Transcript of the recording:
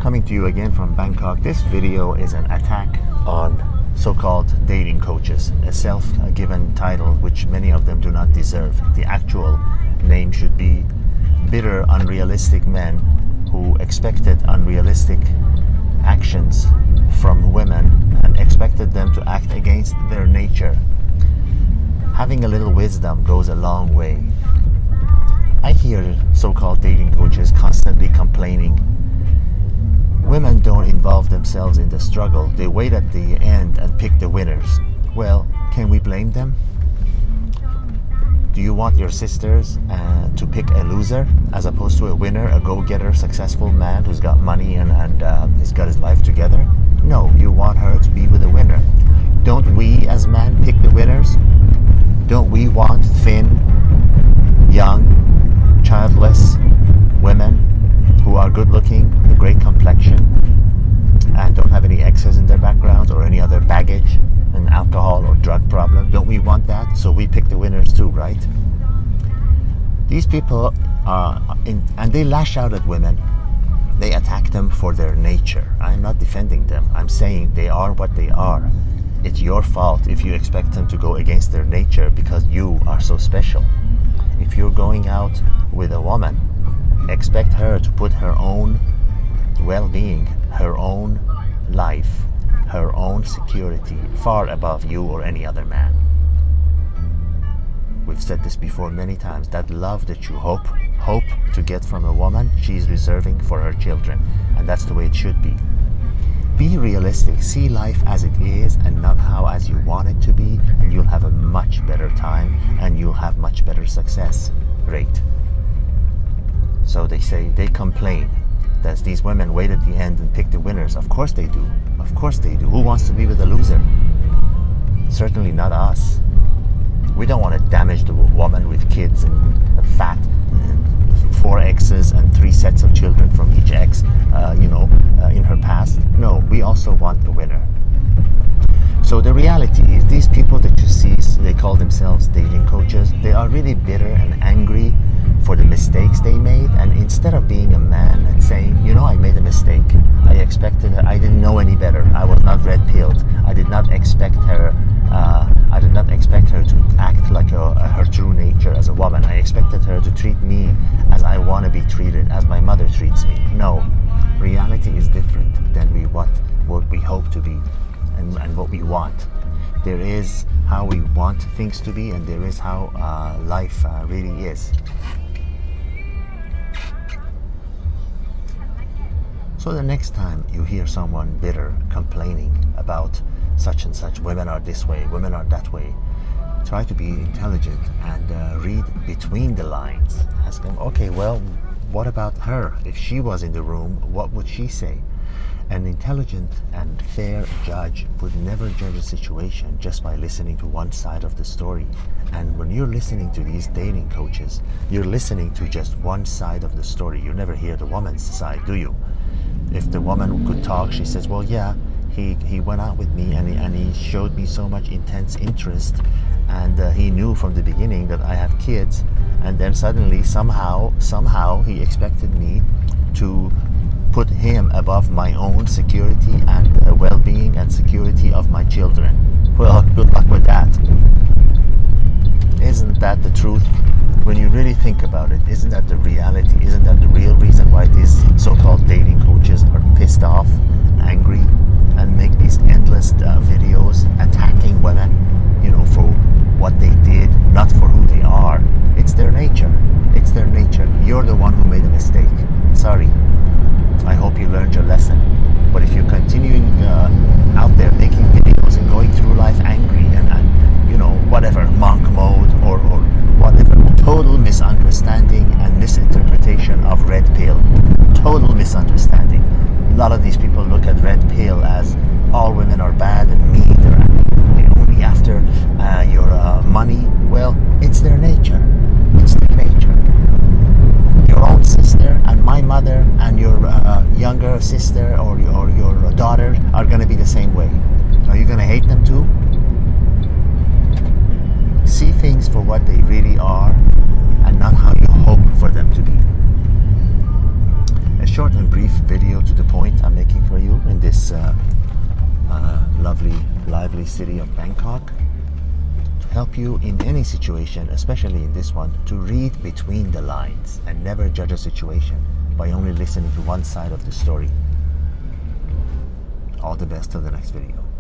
Coming to you again from Bangkok. This video is an attack on so-called dating coaches, a self-given title which many of them do not deserve. The actual name should be bitter, unrealistic men who expected unrealistic actions from women and expected them to act against their nature. Having a little wisdom goes a long way. I hear so-called dating coaches constantly complaining women don't involve themselves in the struggle. They wait at the end and pick the winners. Well, can we blame them? Do you want your sisters to pick a loser as opposed to a winner, a go-getter, successful man who's got money and he's got his life together? No, you want her to be with a winner. Don't we as men pick the winners? Don't we want thin, young, childless women who are good looking, a great complexion, and don't have any exes in their backgrounds or any other baggage, an alcohol or drug problem? Don't we want that? So we pick the winners too, right? These people and they lash out at women. They attack them for their nature. I'm not defending them. I'm saying they are what they are. It's your fault if you expect them to go against their nature because you are so special. If you're going out with a woman, expect her to put her own well-being, her own life, her own security far above you or any other man. We've said this before many times. That love that you hope to get from a woman, she's reserving for her children. And that's the way it should be. Be realistic. See life as it is and not how as you want it to be, and you'll have a much better time and you'll have much better success rate. So they complain that these women wait at the end and pick the winners. Of course they do. Of course they do. Who wants to be with a loser? Certainly not us. We don't want to damage the woman with kids and a fat, and 4 exes and 3 sets of children from each ex, in her past. No, we also want the winner. So the reality is these people that you see, they call themselves dating coaches, they are really bitter and angry for the mistakes they made, and instead of being a man and saying, I made a mistake, I expected her, I didn't know any better, I was not red-pilled, I did not expect her to act like her true nature as a woman. I expected her to treat me as I want to be treated, as my mother treats me. No, reality is different than what we hope to be and what we want. There is how we want things to be, and there is how life really is. So the next time you hear someone bitter complaining about such and such, women are this way, women are that way, try to be intelligent and read between the lines. Ask them, okay, well, what about her? If she was in the room, what would she say? An intelligent and fair judge would never judge a situation just by listening to one side of the story. And when you're listening to these dating coaches, you're listening to just one side of the story. You never hear the woman's side, do you? If the woman could talk, she says, well, yeah, he went out with me and he showed me so much intense interest, and he knew from the beginning that I have kids, and then suddenly somehow he expected me to put him above my own security and the well-being and security of my children. Well, good luck with that. Isn't that the truth? When you really think about it, isn't that the reality? Isn't that the real reason why these so-called dating coaches are pissed off, angry, and make these endless videos attacking women, for what they did, not for who they are? It's their nature. It's their nature. You're the one who made a mistake. Sorry. I hope you learned your lesson. But if you're continuing out there making videos and going through life angry and whatever, monk mode or whatever, total misunderstanding and misinterpretation of red pill. Total misunderstanding. A lot of these people look at red pill as all women are bad and mean. They're only after your money. Well, it's their nature. It's their nature. Your own sister and my mother and your younger sister or your daughter are going to be the same way. Are you going to hate them too? See things for what they really are and not how you hope for them to be. A short and brief video to the point I'm making for you in this lovely, lively city of Bangkok, to help you in any situation, especially in this one, to read between the lines and never judge a situation by only listening to one side of the story. All the best till the next video.